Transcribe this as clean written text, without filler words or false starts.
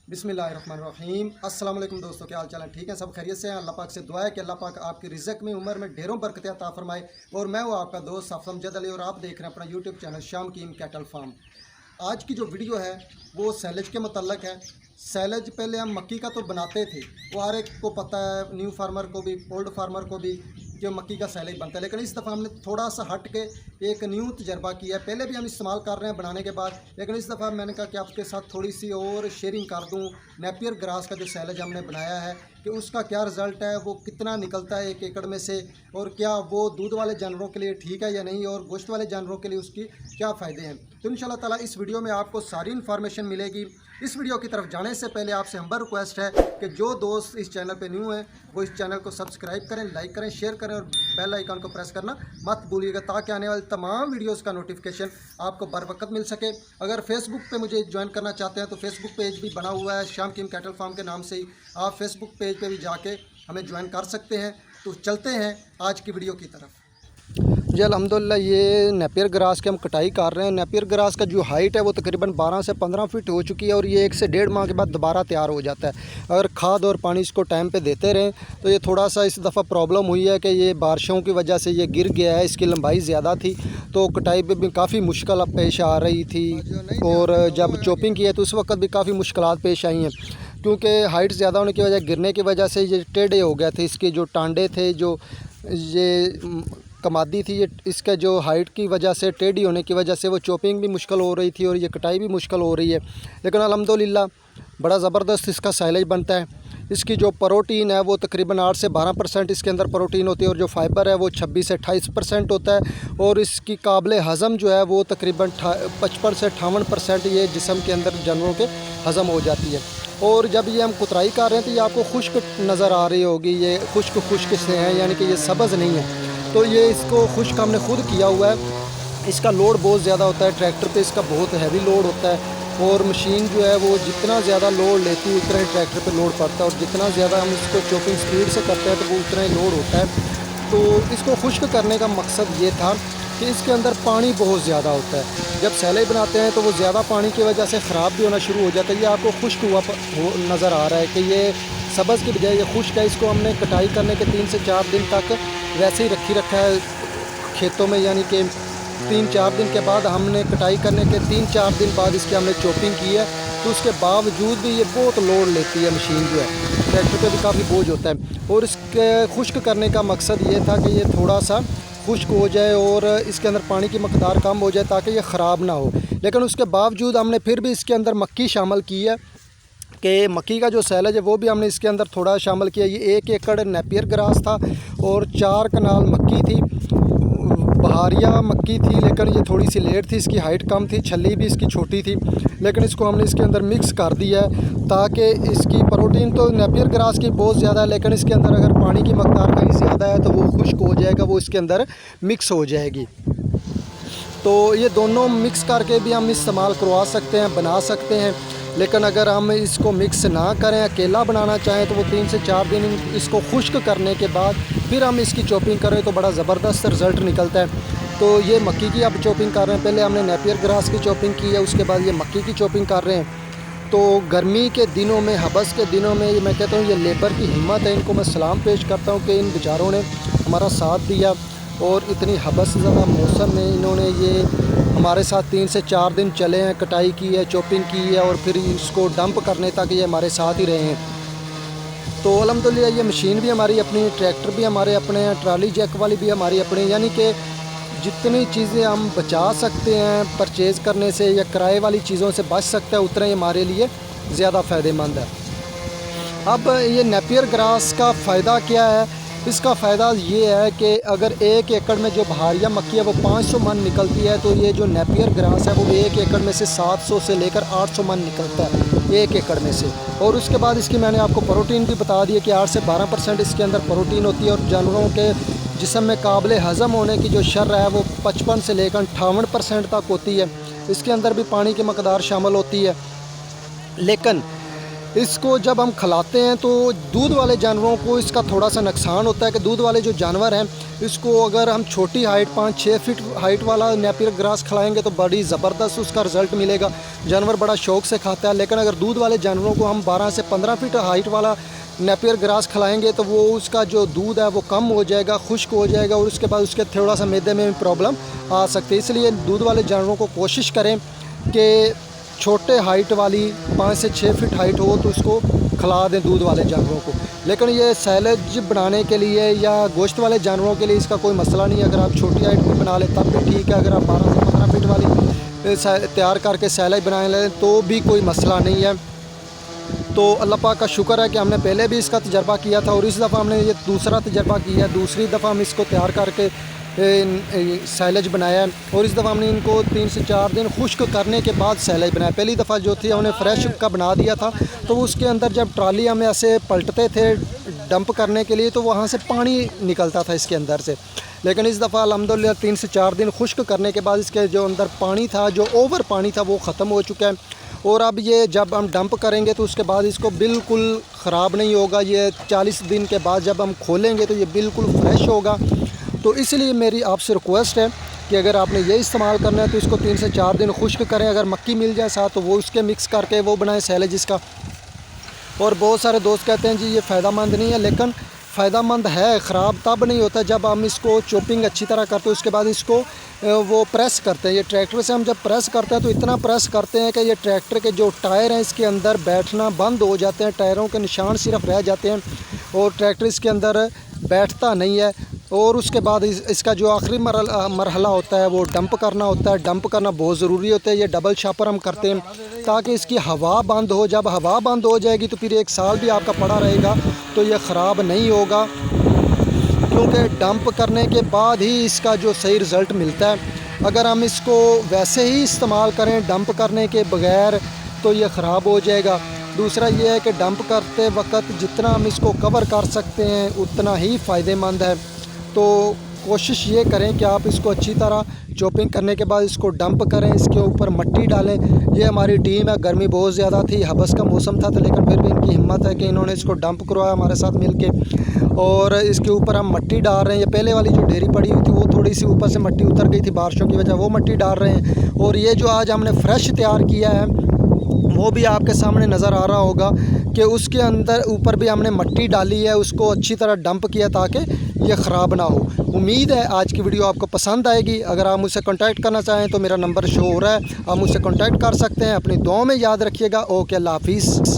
बिस्मिल्लाहिर्रहमानिर्रहीम। अस्सलाम वालेकुम दोस्तों, क्या हाल चाल है? ठीक है, सब खैरियत से हैं। अल्लाह पाक से दुआ है कि अल्लाह पाक आपकी रिज़्क़ में, उम्र में ढेरों बरकतें अता फरमाए। और मैं हूँ आपका दोस्त साफ़ अमजद अली और आप देख रहे हैं अपना यूट्यूब चैनल शामकीन कैटल फार्म। आज की जो वीडियो है वो सैलेज के मतलब है। सैलेज पहले हम मक्की का तो बनाते थे, वो हर एक को पता है, न्यू फार्मर को भी, ओल्ड फार्मर को भी, जो मक्की का सैलेज बनता है। लेकिन इस दफ़ा हमने थोड़ा सा हट के एक न्यू तजर्बा किया है। पहले भी हम इस्तेमाल कर रहे हैं बनाने के बाद, लेकिन इस दफ़ा मैंने कहा कि आपके साथ थोड़ी सी और शेयरिंग कर दूं। नेपियर ग्रास का जो सैलेज हमने बनाया है कि उसका क्या रिज़ल्ट है, वो कितना निकलता है 1 एकड़ में से, और क्या वो दूध वाले जानवरों के लिए ठीक है या नहीं, और गोश्त वाले जानवरों के लिए उसकी क्या फ़ायदे हैं। तो इंशाल्लाह ताला इस वीडियो में आपको सारी इन्फॉर्मेशन मिलेगी। इस वीडियो की तरफ जाने से पहले आपसे हम्बर रिक्वेस्ट है कि जो दोस्त इस चैनल पे न्यू हैं वो इस चैनल को सब्सक्राइब करें, लाइक करें, शेयर करें और बेल आइकन को प्रेस करना मत भूलिएगा, ताकि आने वाली तमाम वीडियोस का नोटिफिकेशन आपको बर वक्त मिल सके। अगर फेसबुक पे मुझे ज्वाइन करना चाहते हैं तो फेसबुक पेज भी बना हुआ है शामकीन कैटल फार्म के नाम से ही। आप फेसबुक पेज पे भी जाके हमें ज्वाइन कर सकते हैं। तो चलते हैं आज की वीडियो की तरफ। जी अल्हम्दुलिल्लाह, ये नेपियर ग्रास की हम कटाई कर रहे हैं। नेपियर ग्रास का जो हाइट है वो तकरीबन 12 से 15 फीट हो चुकी है और ये 1 से 1.5 माह के बाद दोबारा तैयार हो जाता है। अगर खाद और पानी इसको टाइम पे देते रहें तो ये थोड़ा सा इस दफ़ा प्रॉब्लम हुई है कि ये बारिशों की वजह से ये गिर गया है। इसकी लंबाई ज़्यादा थी तो कटाई पे भी काफ़ी मुश्किल पेश आ रही थी, और जब चॉपिंग की है तो उस वक्त भी काफ़ी मुश्किलात पेश आई हैं, क्योंकि हाइट ज़्यादा होने की वजह, गिरने की वजह से ये टेढ़े हो गए थे। इसके जो टांडे थे, जो ये कमादी थी, ये इसके जो हाइट की वजह से, टेढ़ी होने की वजह से वो चॉपिंग भी मुश्किल हो रही थी और ये कटाई भी मुश्किल हो रही है। लेकिन अल्हम्दुलिल्लाह बड़ा ज़बरदस्त इसका साइलेज बनता है। इसकी जो प्रोटीन है वो तकरीबन 8 से 12% इसके अंदर प्रोटीन होती है, और जो फाइबर है वो 26 से 28% होता है, और इसकी काबिल हज़म जो है वो तकरीबन 55 से 58% ये जिस्म के अंदर जानवरों के हज़म हो जाती है। और जब ये हम कुतराई कर रहे हैं तो ये आपको खुश्क नज़र आ रही होगी, ये खुश्क से हैं, यानी कि ये सब्ज़ नहीं है। तो ये इसको खुश्क हमने खुद किया हुआ है। इसका लोड बहुत ज़्यादा होता है, ट्रैक्टर पे इसका बहुत हैवी लोड होता है, और मशीन जो है वो जितना ज़्यादा लोड लेती है उतना ही ट्रैक्टर पे लोड पड़ता है, और जितना ज़्यादा हम इसको चॉपिंग स्पीड से करते हैं तो वो उतना ही लोड होता है। तो इसको खुश्क करने का मकसद ये था कि इसके अंदर पानी बहुत ज़्यादा होता है। जब सैलेज बनाते हैं तो वो ज़्यादा पानी की वजह से ख़राब भी होना शुरू हो जाता है। ये आपको खुश्क हुआ नज़र आ रहा है कि ये सब्ज़ की बजाय ये खुश्क है। इसको हमने कटाई करने के 3 से 4 दिन तक वैसे ही रखा है खेतों में, यानी कि 3-4 दिन के बाद हमने कटाई करने के 3-4 दिन बाद इसकी हमने चॉपिंग की है। तो उसके बावजूद भी ये बहुत लोड लेती है मशीन जो है, ट्रैक्टर पे भी काफ़ी बोझ होता है। और इसके खुश्क करने का मकसद ये था कि ये थोड़ा सा खुश्क हो जाए और इसके अंदर पानी की मकदार कम हो जाए ताकि ये ख़राब ना हो। लेकिन उसके बावजूद हमने फिर भी इसके अंदर मक्की शामिल की है, कि मक्की का जो सैलेज है वो भी हमने इसके अंदर थोड़ा शामिल किया। ये 1 एकड़ नेपियर ग्रास था और 4 कनाल मक्की थी, बहारिया मक्की थी, लेकिन ये थोड़ी सी लेट थी, इसकी हाइट कम थी, छली भी इसकी छोटी थी। लेकिन इसको हमने इसके अंदर मिक्स कर दिया है ताकि इसकी प्रोटीन तो नेपियर ग्रास की बहुत ज़्यादा है, लेकिन इसके अंदर अगर पानी की मकदार कहीं ज़्यादा है तो वो खुश्क हो जाएगा, वो इसके अंदर मिक्स हो जाएगी। तो ये दोनों मिक्स करके भी हम इस्तेमाल करवा सकते हैं, बना सकते हैं। लेकिन अगर हम इसको मिक्स ना करें, अकेला बनाना चाहें, तो वो 3 से 4 दिन इसको खुश्क करने के बाद फिर हम इसकी चॉपिंग करें तो बड़ा ज़बरदस्त रिज़ल्ट निकलता है। तो ये मक्की की अब चॉपिंग कर रहे हैं, पहले हमने नेपियर ग्रास की चॉपिंग की है, उसके बाद ये मक्की की चॉपिंग कर रहे हैं। तो गर्मी के दिनों में, हबस के दिनों में, ये मैं कहता हूँ ये लेबर की हिम्मत है, इनको मैं सलाम पेश करता हूँ कि इन बेचारों ने हमारा साथ दिया, और इतनी हबस ज़्यादा मौसम में इन्होंने ये हमारे साथ 3 से 4 दिन चले हैं, कटाई की है, चॉपिंग की है, और फिर इसको डंप करने तक ये हमारे साथ ही रहे हैं। तो अल्हम्दुलिल्लाह ये मशीन भी हमारी अपनी, ट्रैक्टर भी हमारे अपने हैं, ट्राली जैक वाली भी हमारी अपनी, यानी कि जितनी चीज़ें हम बचा सकते हैं परचेज़ करने से या किराए वाली चीज़ों से बच सकते हैं, उतना ही हमारे लिए ज़्यादा फ़ायदेमंद है। अब ये नेपियर ग्रास का फ़ायदा क्या है? इसका फ़ायदा ये है कि अगर 1 एकड़ में जो बहारिया मक्की है वो 500 मन निकलती है, तो ये जो नेपियर ग्रास है वो 1 एकड़ में से 700 से लेकर 800 मन निकलता है 1 एकड़ में से। और उसके बाद इसकी मैंने आपको प्रोटीन भी बता दी कि 8 से 12% इसके अंदर प्रोटीन होती है, और जानवरों के जिस्म में काबिल हज़म होने की जो शर्ह है वो 55 से लेकर 58% तक होती है। इसके अंदर भी पानी की मकदार शामिल होती है। लेकिन इसको जब हम खिलाते हैं तो दूध वाले जानवरों को इसका थोड़ा सा नुकसान होता है कि दूध वाले जो जानवर हैं इसको अगर हम छोटी हाइट 5-6 फीट हाइट वाला नेपियर ग्रास खिलाएंगे तो बड़ी ज़बरदस्त उसका रिज़ल्ट मिलेगा, जानवर बड़ा शौक़ से खाता है। लेकिन अगर दूध वाले जानवरों को हम 12 से 15 फीट हाइट वाला नेपियर ग्रास खिलाएंगे तो वो उसका जो दूध है वो कम हो जाएगा, खुश्क हो जाएगा और उसके बाद उसके थोड़ा सा मैदे में भी प्रॉब्लम आ सकती है। इसलिए दूध वाले जानवरों को कोशिश करें कि छोटे हाइट वाली 5 से 6 फीट हाइट हो तो उसको खिला दें दूध वाले जानवरों को। लेकिन ये सैलेज बनाने के लिए या गोश्त वाले जानवरों के लिए इसका कोई मसला नहीं है। अगर आप छोटी हाइट में बना लें तब भी ठीक है, अगर आप 12 से 15 फीट वाली तैयार करके सैलेज बना लें तो भी कोई मसला नहीं है। तो अल्लाह पाक का शुक्र है कि हमने पहले भी इसका तजर्बा किया था और इस दफ़ा हमने ये दूसरा तजर्बा किया है। दूसरी दफ़ा हम इसको तैयार करके सैलेज बनाया है और इस दफ़ा हमने इनको 3 से 4 दिन खुश्क करने के बाद सैलेज बनाया। पहली दफ़ा जो थी हमने फ्रेश का बना दिया था तो उसके अंदर जब ट्राली हम ऐसे पलटते थे डंप करने के लिए तो वहाँ से पानी निकलता था इसके अंदर से। लेकिन इस दफ़ा अल्हम्दुलिल्लाह 3 से 4 दिन खुश्क करने के बाद इसके जो अंदर पानी था, जो ओवर पानी था, वो ख़त्म हो चुका है। और अब ये जब हम डंप करेंगे तो उसके बाद इसको बिल्कुल ख़राब नहीं होगा। ये 40 दिन के बाद जब हम खोलेंगे तो ये बिल्कुल फ्रेश होगा। तो इसलिए मेरी आपसे रिक्वेस्ट है कि अगर आपने ये इस्तेमाल करना है तो इसको 3 से 4 दिन खुश्क करें। अगर मक्की मिल जाए साथ तो वो उसके मिक्स करके वो बनाएं सैलेज इसका। और बहुत सारे दोस्त कहते हैं जी ये फ़ायदेमंद नहीं है, लेकिन फ़ायदेमंद है। ख़राब तब नहीं होता जब हम इसको चॉपिंग अच्छी तरह करते हैं, उसके बाद इसको वो प्रेस करते हैं। ये ट्रैक्टर से हम जब प्रेस करते हैं तो इतना प्रेस करते हैं कि ये ट्रैक्टर के जो टायर हैं इसके अंदर बैठना बंद हो जाते हैं, टायरों के निशान सिर्फ रह जाते हैं और ट्रैक्टर इसके अंदर बैठता नहीं है। और उसके बाद इसका जो आखिरी मरहला होता है वो डंप करना होता है। डंप करना बहुत ज़रूरी होता है। ये डबल शापर हम करते हैं ताकि इसकी हवा बंद हो। जब हवा बंद हो जाएगी तो फिर 1 साल भी आपका पड़ा रहेगा तो ये ख़राब नहीं होगा, क्योंकि डंप करने के बाद ही इसका जो सही रिज़ल्ट मिलता है। अगर हम इसको वैसे ही इस्तेमाल करें डंप करने के बगैर तो ये ख़राब हो जाएगा। दूसरा ये है कि डंप करते वक्त जितना हम इसको कवर कर सकते हैं उतना ही फ़ायदेमंद है। तो कोशिश ये करें कि आप इसको अच्छी तरह चॉपिंग करने के बाद इसको डंप करें, इसके ऊपर मिट्टी डालें। ये हमारी टीम है, गर्मी बहुत ज़्यादा थी, हबस का मौसम था, तो लेकिन फिर भी इनकी हिम्मत है कि इन्होंने इसको डंप करवाया हमारे साथ मिलके। और इसके ऊपर हम मिट्टी डाल रहे हैं। ये पहले वाली जो ढेरी पड़ी हुई थी वो थोड़ी सी ऊपर से मिट्टी उतर गई थी बारिशों की वजह, वो मिट्टी डाल रहे हैं। और ये जो आज हमने फ्रेश तैयार किया है वो भी आपके सामने नज़र आ रहा होगा कि उसके अंदर ऊपर भी हमने मिट्टी डाली है, उसको अच्छी तरह डंप किया ताकि ये ख़राब ना हो। उम्मीद है आज की वीडियो आपको पसंद आएगी। अगर आप मुझसे कांटेक्ट करना चाहें तो मेरा नंबर शो हो रहा है, आप मुझसे कांटेक्ट कर सकते हैं। अपनी दुआओं में याद रखिएगा। ओके, अल्लाह हाफिज़।